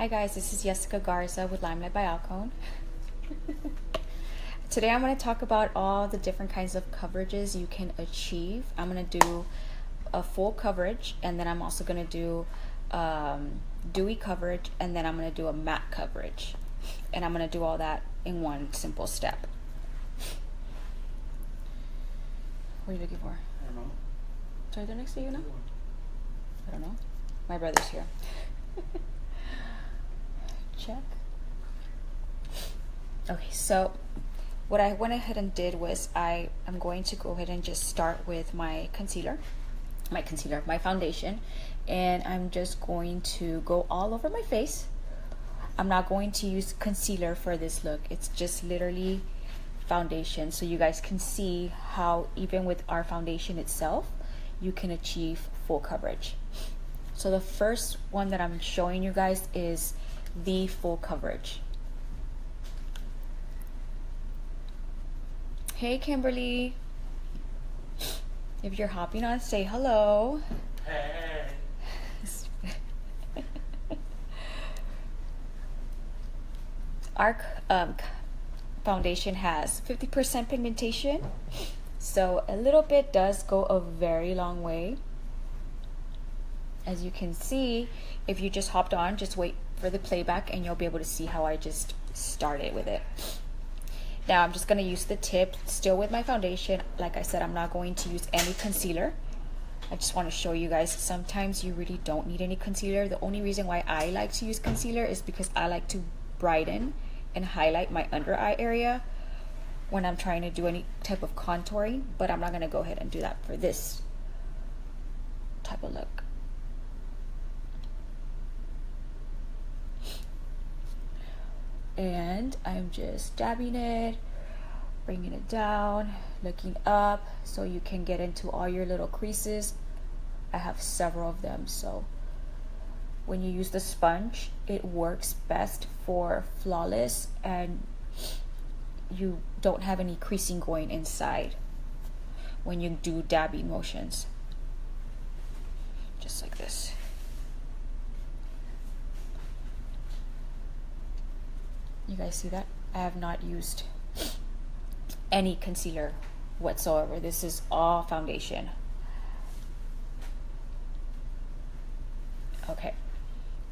Hi guys, this is Jessica Garza with Limelight by Alcone. Today I'm going to talk about all the different kinds of coverages you can achieve. I'm going to do a full coverage, and then I'm also going to do dewy coverage, and then I'm going to do a matte coverage. And I'm going to do all that in one simple step. What are you looking for? I don't know. Sorry, they're next to you now? I don't know. My brother's here. Check. Okay, so what I went ahead and did was I'm going to go ahead and just start with my foundation, and I'm just going to go all over my face. I'm not going to use concealer for this look. It's just literally foundation, so you guys can see how even with our foundation itself, you can achieve full coverage. So the first one that I'm showing you guys is the full coverage. Hey Kimberly, if you're hopping on, say hello. Hey. Our foundation has 50% pigmentation, so a little bit does go a very long way. As you can see, if you just hopped on, just wait for the playback and you'll be able to see how I just started with it. Now I'm just going to use the tip still with my foundation. Like I said, I'm not going to use any concealer. I just want to show you guys sometimes you really don't need any concealer. The only reason why I like to use concealer is because I like to brighten and highlight my under eye area when I'm trying to do any type of contouring, but I'm not going to go ahead and do that for this type of look. And I'm just dabbing it, bringing it down, looking up so you can get into all your little creases. I have several of them, so when you use the sponge, it works best for flawless and you don't have any creasing going inside when you do dabbing motions. Just like this. You guys see that? I have not used any concealer whatsoever. This is all foundation. Okay,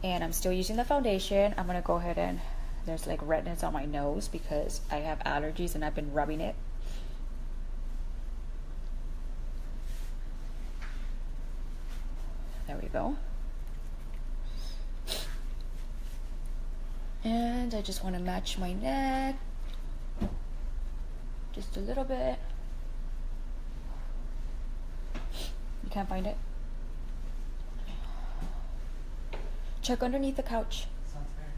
and I'm still using the foundation. I'm gonna go ahead and, there's like redness on my nose because I have allergies and I've been rubbing it. There we go. And I just want to match my neck just a little bit. You can't find it? Check underneath the couch. Sounds fair.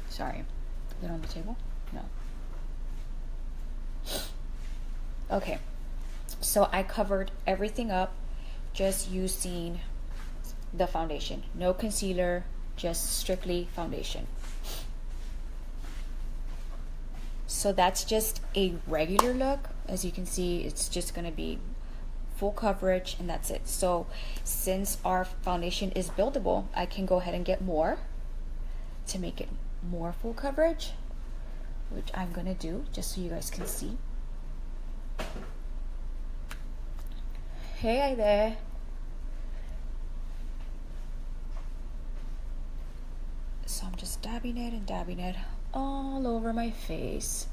Sorry. Is it on the table? No. Okay. So I covered everything up just using the foundation. No concealer, just strictly foundation. So that's just a regular look. As you can see, it's just going to be full coverage and that's it. So since our foundation is buildable, I can go ahead and get more to make it more full coverage, which I'm going to do just so you guys can see. Hey there. So I'm just dabbing it and dabbing it all over my face,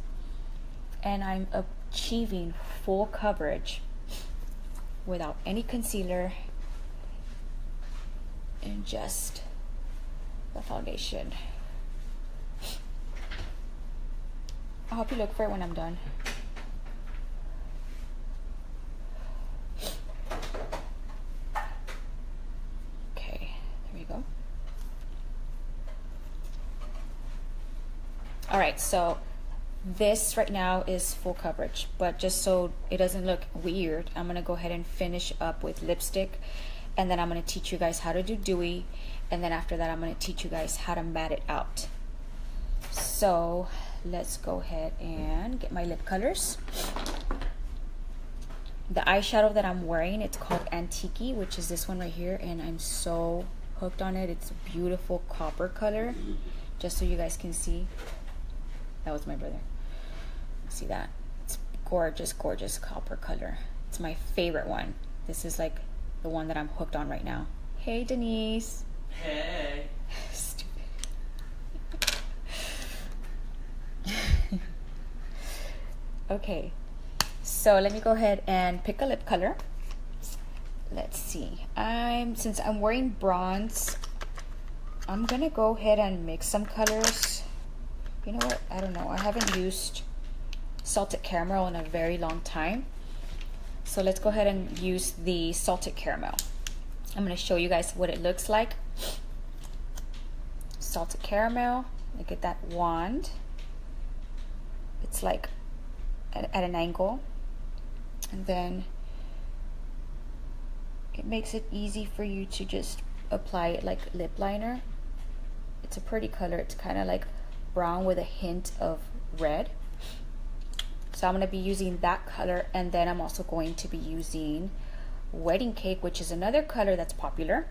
and I'm achieving full coverage without any concealer and just the foundation. I hope you look for it when I'm done. All right, so this right now is full coverage, but just so it doesn't look weird, I'm gonna go ahead and finish up with lipstick, and then I'm gonna teach you guys how to do dewy, and then after that I'm gonna teach you guys how to matte it out. So let's go ahead and get my lip colors. The eyeshadow that I'm wearing, it's called Antique, which is this one right here, and I'm so hooked on it. It's a beautiful copper color, just so you guys can see. That was my brother. See that? It's gorgeous, gorgeous copper color. It's my favorite one. This is like the one that I'm hooked on right now. Hey, Denise. Hey. Stupid. Okay, so let me go ahead and pick a lip color. Let's see. Since I'm wearing bronze, I'm gonna go ahead and mix some colors. You know what? I don't know. I haven't used salted caramel in a very long time. So let's go ahead and use the salted caramel. I'm going to show you guys what it looks like. Salted caramel. Look at that wand. It's like at an angle. And then it makes it easy for you to just apply it like lip liner. It's a pretty color. It's kind of like brown with a hint of red. So I'm going to be using that color, and then I'm also going to be using Wedding Cake, which is another color that's popular.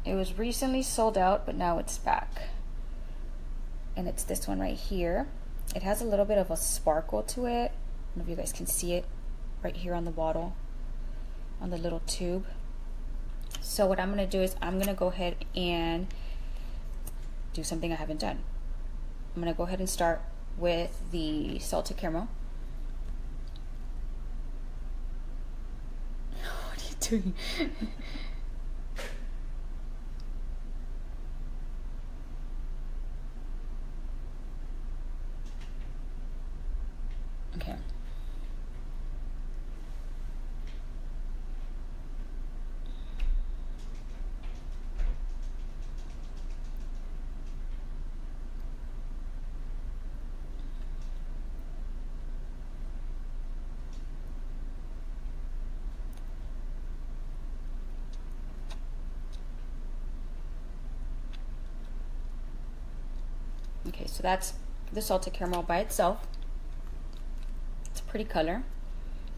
It was recently sold out, but now it's back. And it's this one right here. It has a little bit of a sparkle to it. I don't know if you guys can see it right here on the bottle, on the little tube. So what I'm going to do is I'm going to go ahead and do something I haven't done. I'm going to go ahead and start with the salted caramel. What are you doing? Okay. Okay, so that's the salted caramel by itself. It's a pretty color,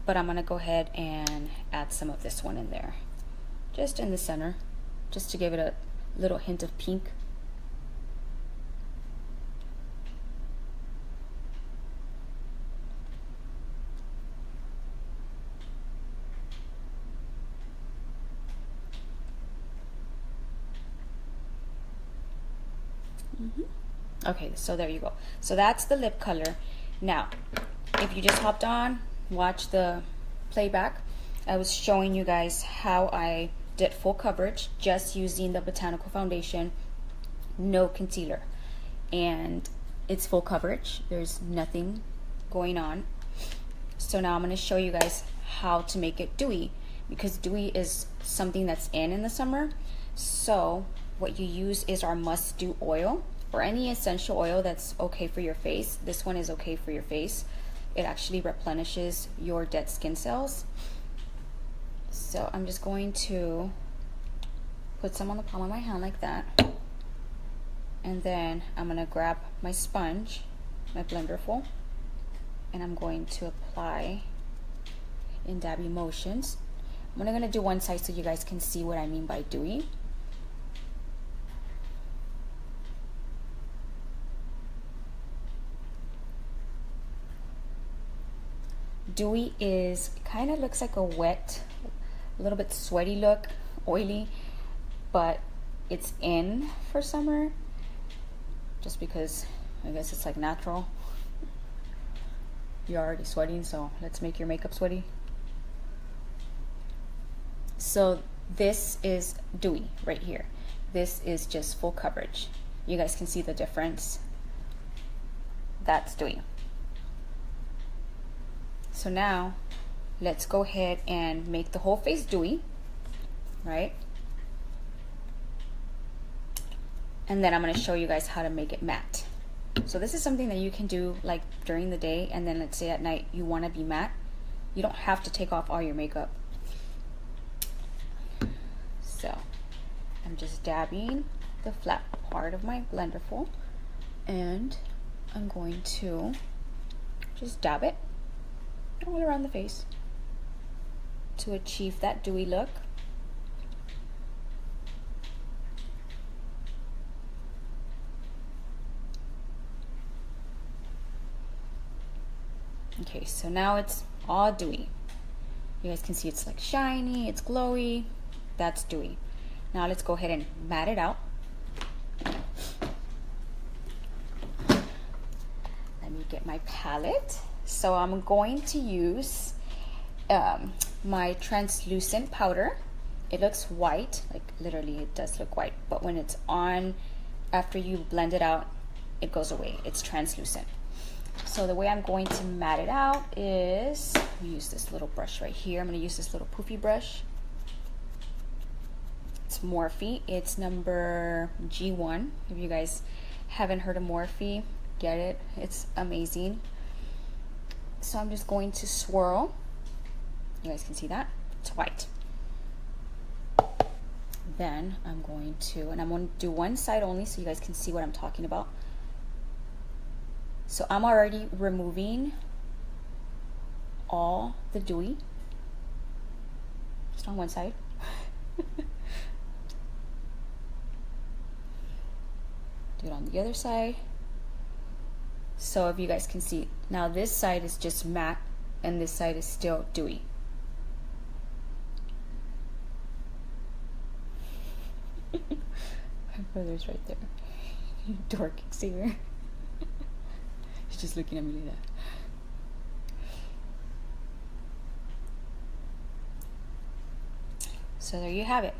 but I'm gonna go ahead and add some of this one in there, just in the center, just to give it a little hint of pink. Okay, so there you go. So that's the lip color. Now, if you just hopped on, watch the playback, I was showing you guys how I did full coverage just using the Botanical Foundation, no concealer. And it's full coverage. There's nothing going on. So now I'm going to show you guys how to make it dewy, because dewy is something that's in the summer. So what you use is our Must Do oil, or any essential oil that's okay for your face. This one is okay for your face. It actually replenishes your dead skin cells. So I'm just going to put some on the palm of my hand like that. And then I'm gonna grab my sponge, my blender full, and I'm going to apply in dabby motions. I'm only gonna do one side so you guys can see what I mean by dewy. Dewy is kind of looks like a wet, a little bit sweaty look, oily, but it's in for summer just because I guess it's like natural. You're already sweating, so let's make your makeup sweaty. So this is dewy right here. This is just full coverage. You guys can see the difference. That's dewy. So now let's go ahead and make the whole face dewy, right? And then I'm going to show you guys how to make it matte. So this is something that you can do like during the day, and then let's say at night you want to be matte. You don't have to take off all your makeup. So I'm just dabbing the flat part of my blender full, and I'm going to just dab it all around the face. to achieve that dewy look. Okay, so now it's all dewy. You guys can see it's like shiny, it's glowy. That's dewy. Now let's go ahead and matte it out. Let me get my palette. So I'm going to use my translucent powder. It looks white, like literally it does look white, but when it's on, after you blend it out, it goes away. It's translucent. So the way I'm going to matte it out is, I'm gonna use this little brush right here. I'm gonna use this little poofy brush. It's Morphe. It's number G1. If you guys haven't heard of Morphe, get it. It's amazing. So I'm just going to swirl. You guys can see that? It's white. Then I'm going to, and I'm going to do one side only so you guys can see what I'm talking about. So I'm already removing all the dewy. Just on one side. Do it on the other side. So if you guys can see, now this side is just matte and this side is still dewy. My brother's right there. You dork, Xavier. He's just looking at me like that. So there you have it.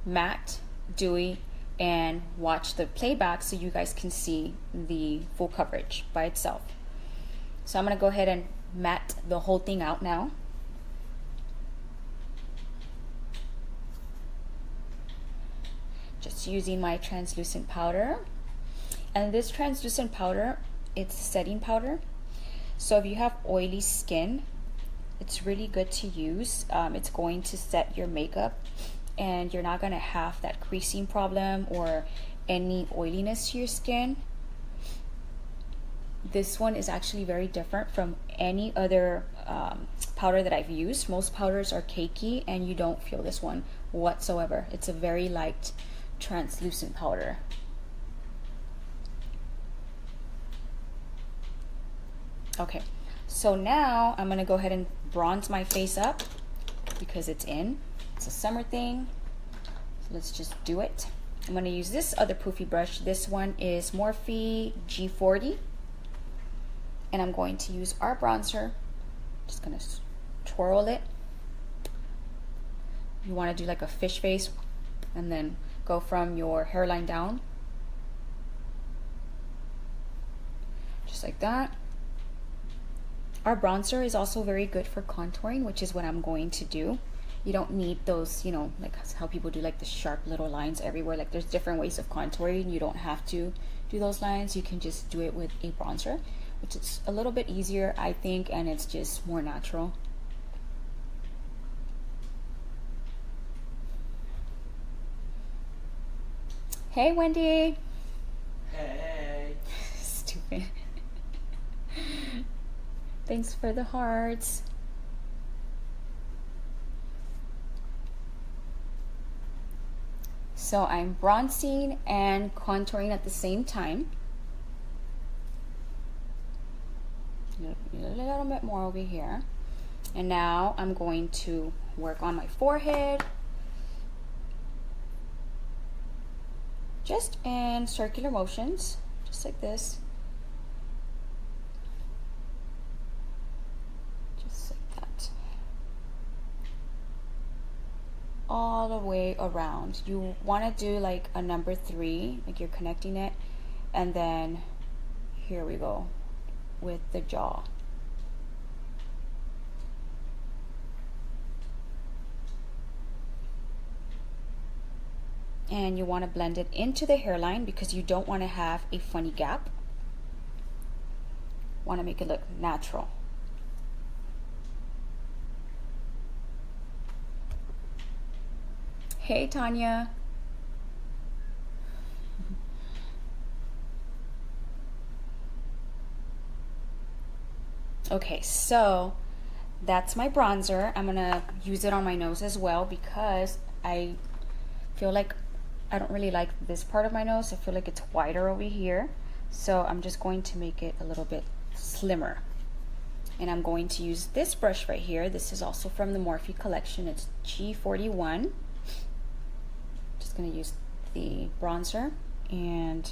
Matte, dewy, and watch the playback so you guys can see the full coverage by itself. So I'm gonna go ahead and matte the whole thing out now. Just using my translucent powder. And this translucent powder, it's setting powder. So if you have oily skin, it's really good to use. It's going to set your makeup and you're not gonna have that creasing problem or any oiliness to your skin. This one is actually very different from any other powder that I've used. Most powders are cakey and you don't feel this one whatsoever. It's a very light translucent powder. Okay, so now I'm gonna go ahead and bronze my face up because it's in. It's a summer thing, so let's just do it. I'm gonna use this other poofy brush. This one is Morphe G40, and I'm going to use our bronzer. Just gonna twirl it. You wanna do like a fish face and then go from your hairline down. Just like that. Our bronzer is also very good for contouring, which is what I'm going to do. You don't need those, you know, like how people do like the sharp little lines everywhere. Like there's different ways of contouring. You don't have to do those lines. You can just do it with a bronzer, which is a little bit easier, I think, and it's just more natural. Hey, Wendy. Hey. Stupid. Thanks for the hearts. So I'm bronzing and contouring at the same time. A little bit more over here. And now I'm going to work on my forehead. Just in circular motions, just like this. All the way around. You want to do like a number 3, like you're connecting it, and then here we go with the jaw. And you want to blend it into the hairline because you don't want to have a funny gap. Want to make it look natural. Hey, Tanya. Okay, so that's my bronzer. I'm gonna use it on my nose as well because I feel like I don't really like this part of my nose. I feel like it's wider over here. So I'm just going to make it a little bit slimmer. And I'm going to use this brush right here. This is also from the Morphe collection. It's G41. Just gonna use the bronzer and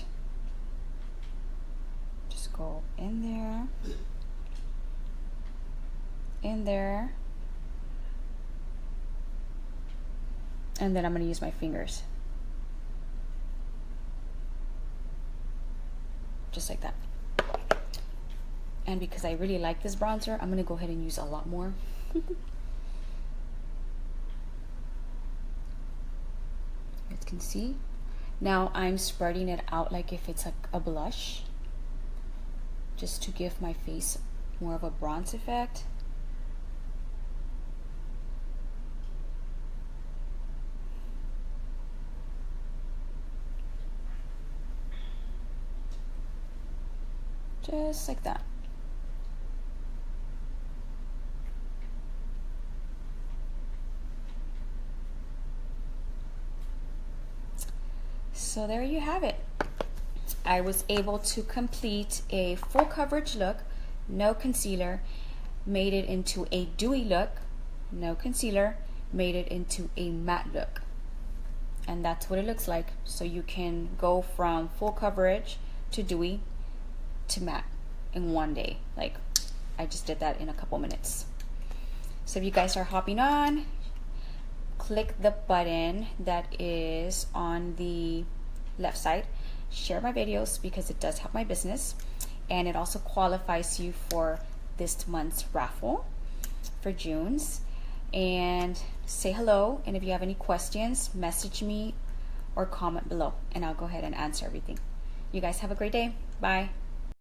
just go in there, and then I'm gonna use my fingers. Just like that. And because I really like this bronzer, I'm gonna go ahead and use a lot more. You guys can see. Now I'm spreading it out like if it's like a blush, just to give my face more of a bronze effect. Just like that. So there you have it. I was able to complete a full coverage look, no concealer, made it into a dewy look, no concealer, made it into a matte look. And that's what it looks like. So you can go from full coverage to dewy to matte in one day. Like, I just did that in a couple minutes. So if you guys are hopping on, click the button that is on the left side. Share my videos because it does help my business, and it also qualifies you for this month's raffle for June's. And say hello, and if you have any questions, message me or comment below and I'll go ahead and answer everything. You guys have a great day. Bye.